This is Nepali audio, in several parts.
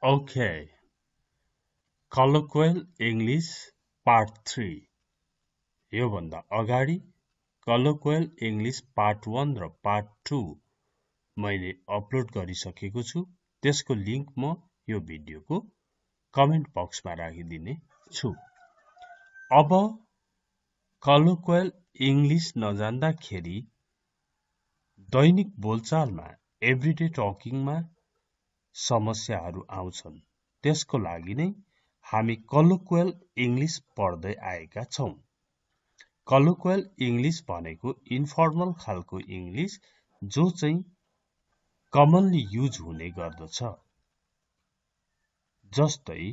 Okay, Colloquial English Part 3 योभन्दा अगाडि Colloquial English Part 1 र Part 2 मैले अपलोड गरिसकेको छु। त्यसको लिंक म यो भिडियोको कमेन्ट बक्समा राखिदिने छु। अब Colloquial English नजान्दाखेरि दैनिक बोलचालमा एभ्रीडे टकिङमा समस्याहरू आउँछन्। त्यसको लागि नै हामी Colloquial English पढ्दै आएका छौं। Colloquial English भनेको इन्फर्मल खालको इंग्लिश जो चाहिँ कमनली युज हुने गर्दछ। जस्तै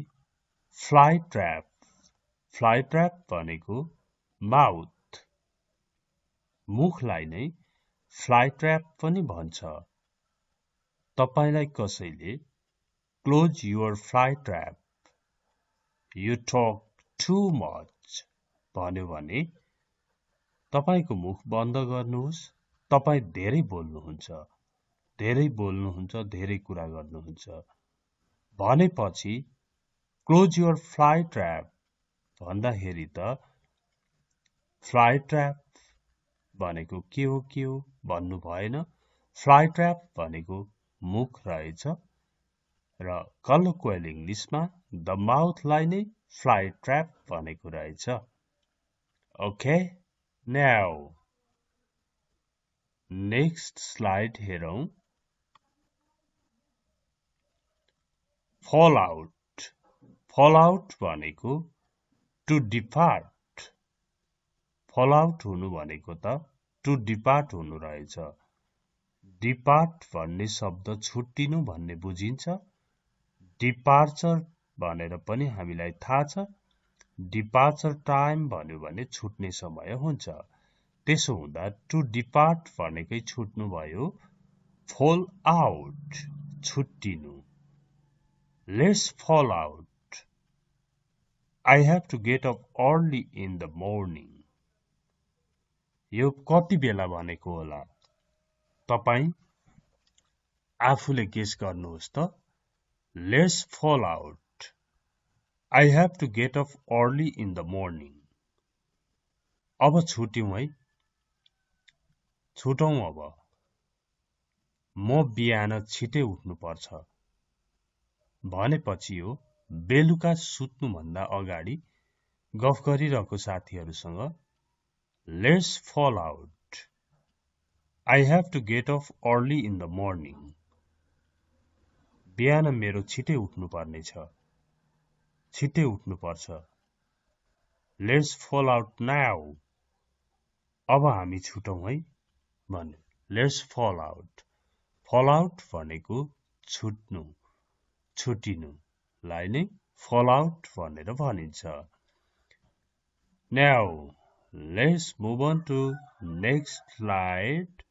फ्लाइ ट्र्याप भनेको माउथ, मुखलाई नै फ्लाइ ट्र्याप पनि भन्छ। तपाईलाई कसैले close your fly trap, you talk too much भन्यो भने तपाईको मुख बन्द गर्नुहोस्। तपाई धेरै बोल्नुहुन्छ, धेरै कुरा गर्नुहुन्छ भनेपछि क्लोज युर फ्लाइ ट्र्याप भन्दाखेरि त फ्लाइ ट्र्याप भनेको के हो भन्नु भएन। फ्लाइ ट्र्याप भनेको मुख रहेछ र कलोक्वियल इंग्लिशमा द माउथलाई नै फ्लाइ ट्र्याप भनेको रहेछ। ओके, नाउ नेक्स्ट स्लाइड हेरौं। फॉल आउट भनेको टु डिपार्ट। फॉल आउट हुनु भनेको त टु डिपार्ट हुनु रहेछ। डिपार्ट भन्ने शब्द छुट्टिनु भन्ने बुझिन्छ। डिपार्चर भनेर पनि हामीलाई थाहा छ। डिपार्चर टाइम भन्यो भने छुट्ने समय हुन्छ। त्यसो हुँदा टु डिपार्ट भनेकै छुट्नु भयो। फॉल आउट छुट्टिनु। Let's fall out. I have to get up early in the morning. यो कति बेला भनेको होला? तपाई आफूले गेस गर्नुहोस् त। Let's fall out. I have to get up early in the morning. अब छुट्यौं है। छुटौं अब। म बिहान छिटै उठ्नु पर्छ। भनेपछि हो बेलुका सुत्नु भन्दा अगाडि गफ गरिरहेको साथीहरुसँग Let's fall out. I have to get up early in the morning. बिहान मेरो छिटै उठ्नु पर्ने छ। छिटै उठ्नु पर्छ। Let's fall out now. अब हामी छुटौं है भन्यो। Let's fall out. Fall out भनेको छुट्नु, छुटिनु लाई नै fall out भनेर भनिन्छ। Now, let's move on to next slide.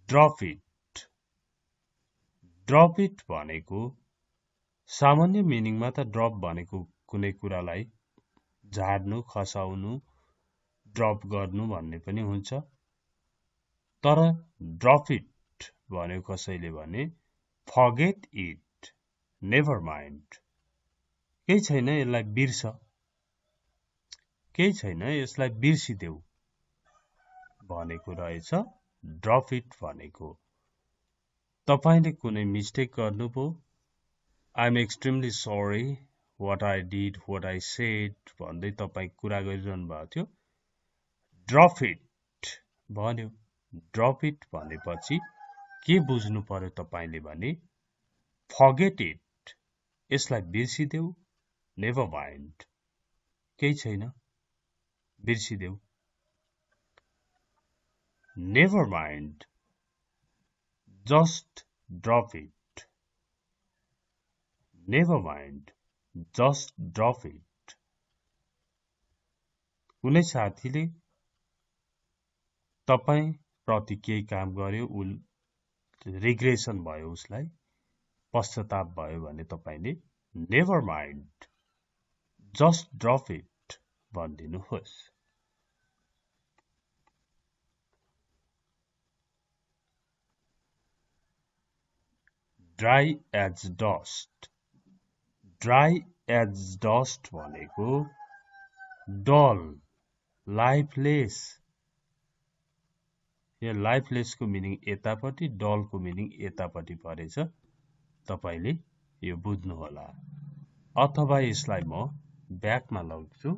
Drop it. Drop it भनेको सामान्य मिनिङमा त ड्रप भनेको कुनै कुरालाई झाड्नु, खसाउनु, ड्रप गर्नु भन्ने पनि हुन्छ। तर ड्रप इट भन्यो कसैले भने forget it, never mind. केही छैन यसलाई बिर्स। केही छैन यसलाई बिर्सिदेऊ भनेको रहेछ ड्रप इट भनेको। तपाईले कुनै मिस्टेक गर्नुभयो, I am extremely sorry what I did, what I said भन्दै तपाई कुरा गरिरहनु भएको थियो। ड्रप इट भन्यो। ड्रप इट भनेपछि के बुझ्नु पर्यो तपाईले भने forget it, यसलाई बिर्सिदेऊ, never mind, केही छैन बिर्सिदेऊ। Never mind, just drop it. Never mind, just drop it. कुनै साथीले तपाई प्रति केही काम गर्यो, रिग्रेसन भयो, उसलाई पश्चाताप भयो भने तपाईले never mind, just drop it भन्दिनुहोस्। Dry as dust dry as dust भनेको डल लाइफलेस यो लाइफलेसको मिनिङ यतापट्टि डलको मिनिङ यतापट्टि परेछ तपाईले यो बुझ्नु होला अथवा यसलाई म ब्याकमा लग्छु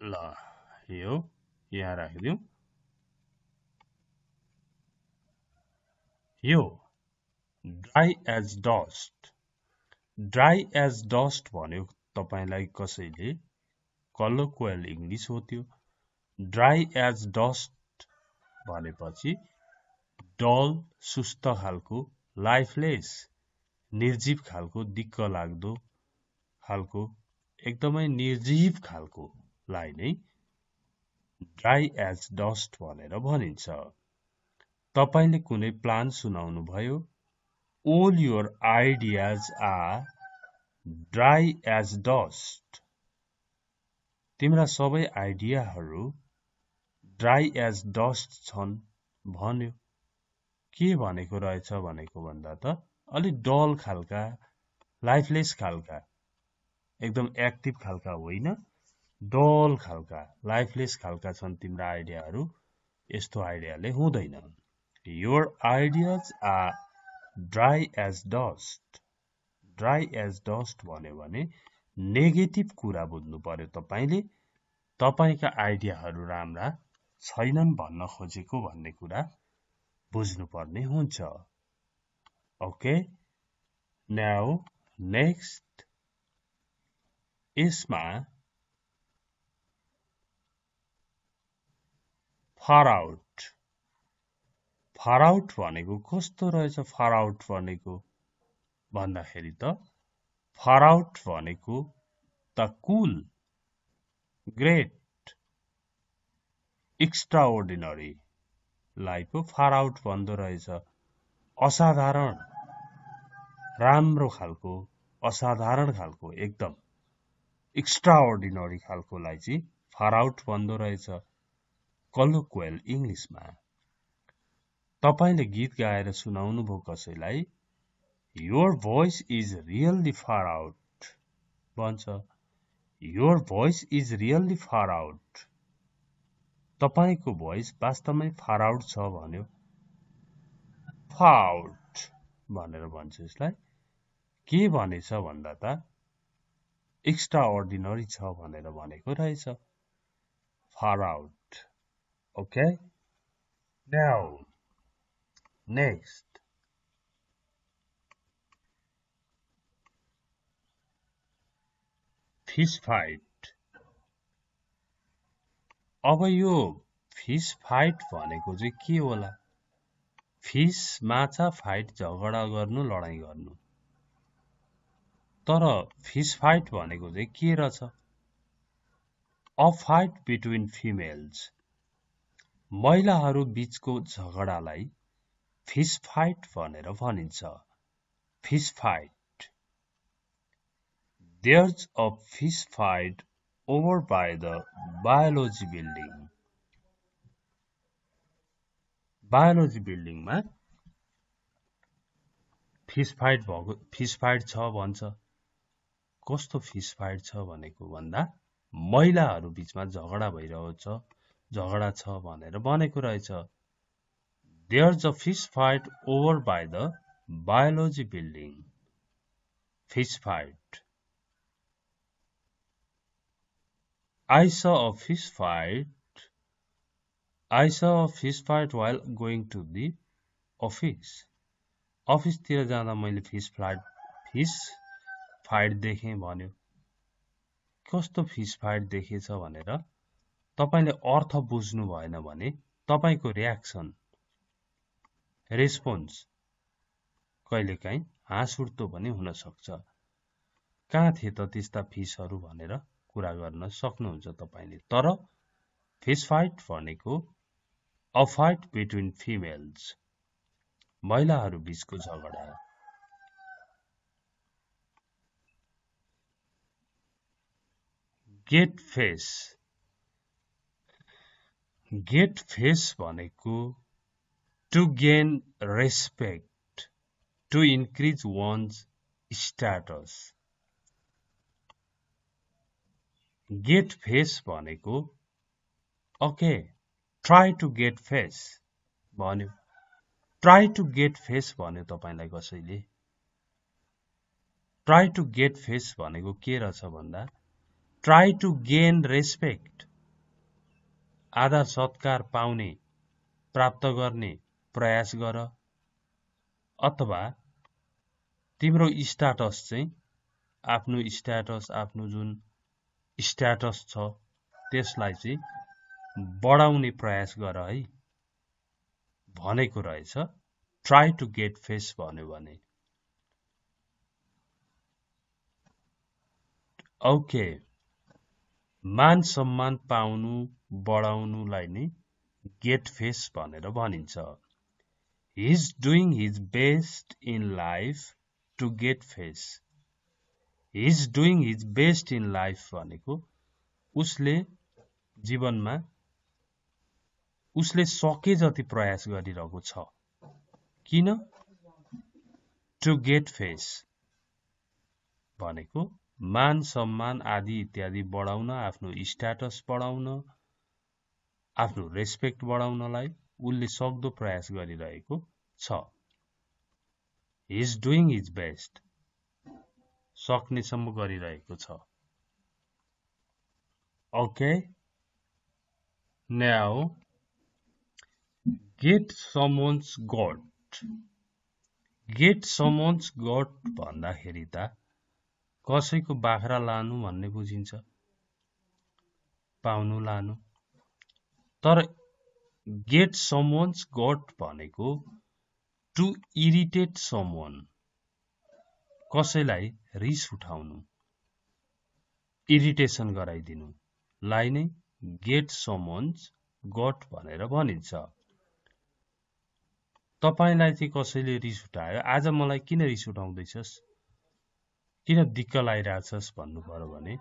ल यो यहाँ राखिदिउँ यो ड्राई एज डस्ट भन्यो तपाईलाई कसैले कलोक्वल इंग्लिश हो त्यो ड्राई एज डस्ट भनेपछि डल सुस्त खालको लाइफलेस निर्जीव खालको दिक्क लाग्दो खालको एकदमै निर्जीव खालको लाई नै ड्राई एज डस्ट भनेर भनिन्छ तपाईले कुनै प्लान सुनाउनु भयो all your ideas are dry as dust तिम्रा सबै आइडियाहरू ड्राई एज डस्ट छन् भन्यो के भनेको रहेछ भनेको भन्दा त अलि डल खालका लाइफलेस खालका एकदम एक्टिभ खालका होइन डल खालका लाइफलेस खालका छन् तिम्रा आइडियाहरू यस्तो आइडियाले हुँदैन your ideas are dry as dust भन्यो भने नेगेटिभ कुरा बुझ्नु पर्यो तपाईले तपाईका आइडियाहरू राम्रा छैनन् भन्न खोजेको भन्ने कुरा बुझ्नु पर्ने हुन्छ ओके नाउ नेक्स्ट यसमा फार आउट भनेको कस्तो रहेछ फार आउट भनेको भन्दाखेरि त फार आउट भनेको त कुल ग्रेट एक्स्ट्राअर्डिनरी लाई पो फार आउट भन्दो रहेछ असाधारण राम्रो खालको असाधारण खालको एकदम एक्स्ट्राअर्डिनरी खालकोलाई चाहिँ फार आउट भन्दो रहेछ कलोक्वल इंग्लिशमा तपाईले गीत गाएर सुनाउनु भो कसैलाई your voice is really far out भन्छ your voice is really far out तपाईको भोइस वास्तवमै फार आउट छ भन्यो फाउट भनेर भन्छ यसलाई के भनेछ भन्दा त एक्स्ट्रा अर्डिनरी छ भनेर भनेको रहेछ far out okay now next fish fight अब यो फिश फाइट भनेको चाहिँ के होला फिश माछा फाइट झगडा गर्नु लडाई गर्नु तर फिश फाइट भनेको चाहिँ के रहेछ अ फाइट बिट्विन फिमेल्स महिलाहरू बीचको झगडालाई फिश फाइट भनेर भनिन्छ fish fight There's a fish fight over by the biology building. Biology building मा फिश फाइट छ भन्छ कस्तो फिश फाइट छ भनेको भन्दा महिलाहरू बीचमा झगडा झगडा छ भनेर भनेको रहेछ There's a fish fight over by the biology building. Fish fight. I saw a fish fight while going to the office. Office तिर जाँदा मैले फिश फाइट देखेँ भन्यो कस्तो फिश फाइट देखेछ भनेर तपाईले अर्थ बुझ्नु भएन भने तपाईको रियाक्सन रेस्पोन्स कहिलेकाहीँ हाँस उठ्दो पनि हुन सक्छ कहाँ थिए त त्यस्ता फिशहरू भनेर कुरा गर्न सक्नुहुन्छ तपाईले तर फिश फाइट भनेको अ फाइट बिट्विन फिमेल्स महिलाहरू बीचको झगडा गेट फेस भनेको To gain respect, to increase one's status. Get face भनेको okay try to get face भन्यो ट्राई टु गेट फेस भन्यो तपाईलाई कसैले ट्राई टु गेट फेस भनेको के रहेछ भन्दा ट्राई टु गेन रेस्पेक्ट आदर सत्कार पाउने प्राप्त गर्ने प्रयास गर अथवा तिम्रो स्ट्याटस चाहिँ आफ्नो स्ट्याटस आफ्नो जुन स्ट्याटस छ त्यसलाई चाहिँ बढाउने प्रयास गर है भनेको रहेछ ट्राई टु गेट फेस भन्यो भने ओके मान सम्मान पाउनु बढाउनुलाई नै गेट फेस भनेर भनिन्छ he is doing his best in life to get face he is doing his best in life भनेको उसले जीवनमा उसले सके जति प्रयास गरिरहेको छ किन टु गेट फेस भनेको मान सम्मान आदि इत्यादि बढाउन आफ्नो स्ट्याटस बढाउन आफ्नो रेस्पेक्ट बढाउनलाई उनले सक्दो प्रयास गरिरहेको छ he is doing his best सक्नेसम्म गरिरहेको छ okay now get someone's goat भन्दाखेरि त कसैको बाख्रा लानु भन्ने बुझिन्छ पाउनु लानु तर गेट someone's goat भनेको टु इरिटेट someone कसैलाई रिस उठाउनु इरिटेसन गराइदिनु लाई नै गेट someone's goat भनेर भनिन्छ तपाईलाई चाहिँ कसैले रिस उठायो आज मलाई किन रिस उठाउँदैछस् किन दिक्क लागिरहेछस् भन्नु पर्यो भने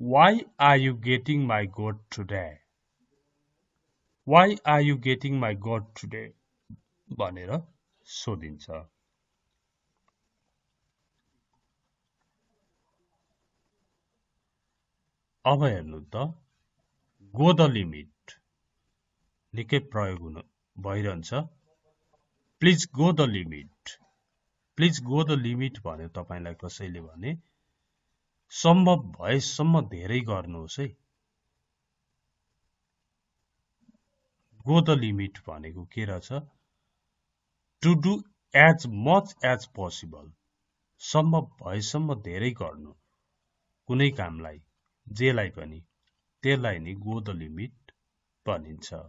why are you getting my goat today why are you getting my goat today भनेर सोधिन्छ अब हेर्नु त गो द लिमिट निकै प्रयोग हुन भइरहन्छ प्लिज गो द लिमिट भन्यो तपाईलाई कसैले भने सम्भव भएसम्म धेरै गर्नुहोस् है गो द लिमिट भनेको के रहेछ to do as much as possible सम्भव भएसम्म धेरै गर्नु कुनै कामलाई जेलाई पनि त्यसलाई नै गो द लिमिट भनिन्छ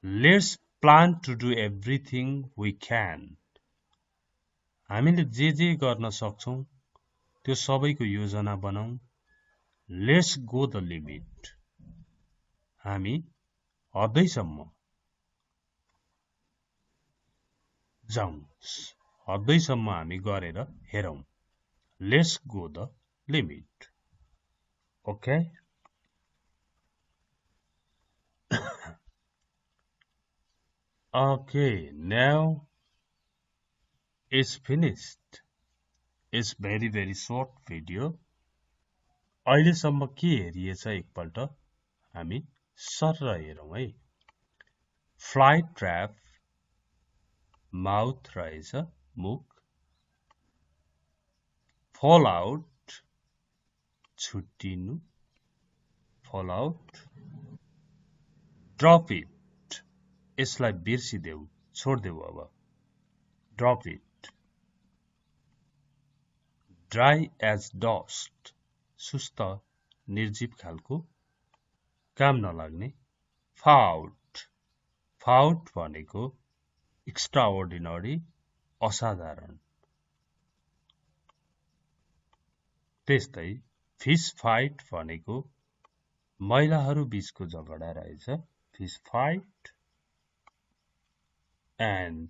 let's plan to do everything we can हामीले जे गर्न सक्छौं त्यो सबैको योजना बनाऊ लेट्स गो द लिमिट हामी हदैसम्म जाउँ हदैसम्म हामी गरेर हेरौं let's go the limit okay okay now it's finished it's very short video अहिलेसम्म के हेरिएछ एकपल्ट हामी सरर हेरौं है फ्लाइ ट्र्याप माउथ रहेछ मुख फल आउट छुट्टिनु फल आउट ड्रप इट यसलाई बिर्सिदेऊ छोड्देऊ अब drop it dry as dust सुस्त निर्जीव खालको काम नलाग्ने फाउट भनेको एक्स्ट्राअर्डिनरी असाधारण त्यस्तै फिश फाइट भनेको महिलाहरू बीचको झगडा रहेछ fish fight and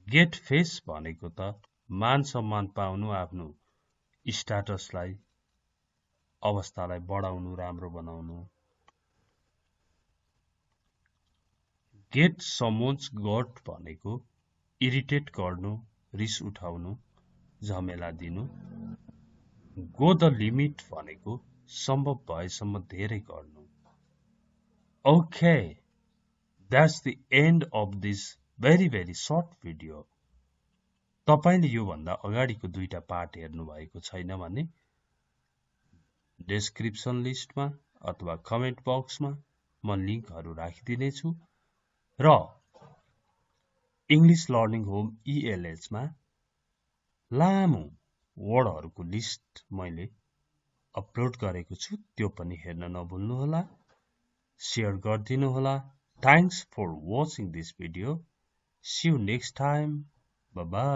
get face भनेको त मान सम्मान पाउनु आफ्नो स्ट्याटसलाई अवस्थालाई बढाउनु राम्रो बनाउनु गेट समोन्स गट भनेको इरिटेट गर्नु, रिस उठाउनु, झमेला दिनु। गो द लिमिट भनेको सम्भव भएसम्म धेरै गर्नु। Okay, that's the end of this very short video. तपाईले यो भन्दा अगाडिको दुईटा पार्ट हेर्नु भएको छैन भने डेस्क्रिप्सन लिस्टमा अथवा कमेन्ट बक्समा म लिंकहरू राखिदिने छु र इंग्लिश लर्निङ होम ELH मा लामो वर्डहरूको लिस्ट मैले अपलोड गरेको छु, त्यो पनि हेर्न नभुल्नु होला, शेयर गरिदिनु होला। Thanks for watching this video. See you next time. Bye bye.